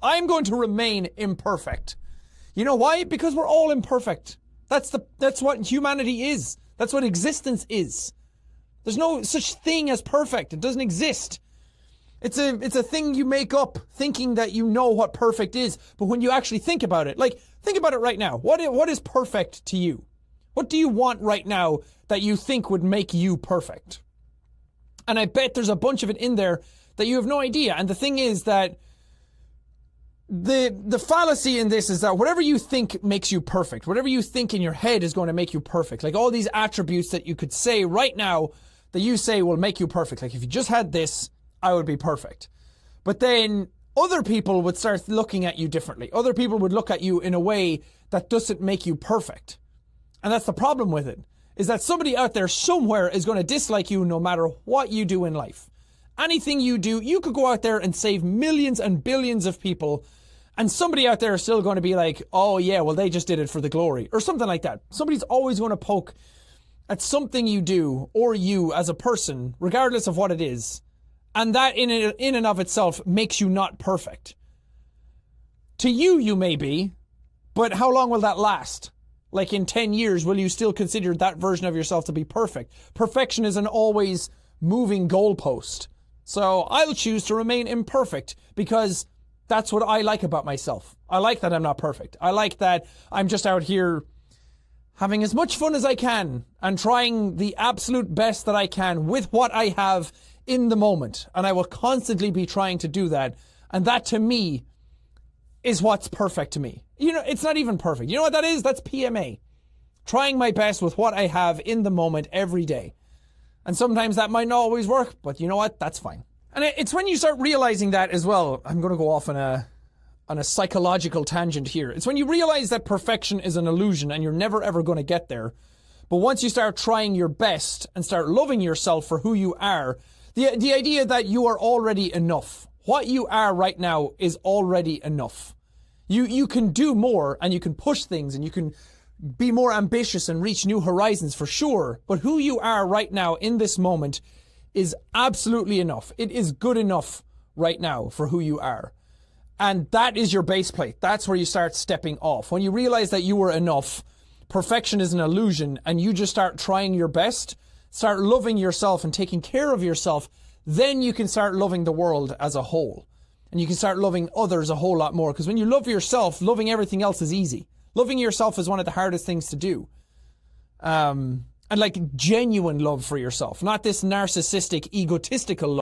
I'm going to remain imperfect. You know why? Because we're all imperfect. That's what humanity is. That's what existence is. There's no such thing as perfect. It doesn't exist. It's a thing you make up thinking that you know what perfect is. But when you actually think about it, like, think about it right now. What is perfect to you? What do you want right now that you think would make you perfect? And I bet there's a bunch of it in there that you have no idea. And the thing is that the fallacy in this is that whatever you think makes you perfect, whatever you think in your head is going to make you perfect, like all these attributes that you could say right now that you say will make you perfect. Like if you just had this, I would be perfect. But then other people would start looking at you differently. Other people would look at you in a way that doesn't make you perfect. And that's the problem with it, is that somebody out there somewhere is going to dislike you no matter what you do in life. Anything you do, you could go out there and save millions and billions of people, and somebody out there is still going to be like, oh yeah, well they just did it for the glory, or something like that. Somebody's always going to poke at something you do, or you as a person, regardless of what it is. And that in and of itself makes you not perfect. To you, you may be, but how long will that last? Like in 10 years, will you still consider that version of yourself to be perfect? Perfection is an always moving goalpost. So I'll choose to remain imperfect because that's what I like about myself. I like that I'm not perfect. I like that I'm just out here having as much fun as I can and trying the absolute best that I can with what I have in the moment. And I will constantly be trying to do that. And that to me is what's perfect to me. You know, it's not even perfect. You know what that is? That's PMA. Trying my best with what I have in the moment every day. And sometimes that might not always work, but you know what? That's fine. And it's when you start realizing that as well. I'm going to go off on a psychological tangent here. It's when you realize that perfection is an illusion and you're never ever going to get there. But once you start trying your best and start loving yourself for who you are, the idea that you are already enough. What you are right now is already enough. You can do more and you can push things and you can be more ambitious and reach new horizons for sure. But who you are right now in this moment is absolutely enough. It is good enough right now for who you are. And that is your base plate. That's where you start stepping off. When you realize that you are enough, perfection is an illusion, and you just start trying your best, start loving yourself and taking care of yourself, then you can start loving the world as a whole. And you can start loving others a whole lot more. Because when you love yourself, loving everything else is easy. Loving yourself is one of the hardest things to do. And like genuine love for yourself, not this narcissistic, egotistical love.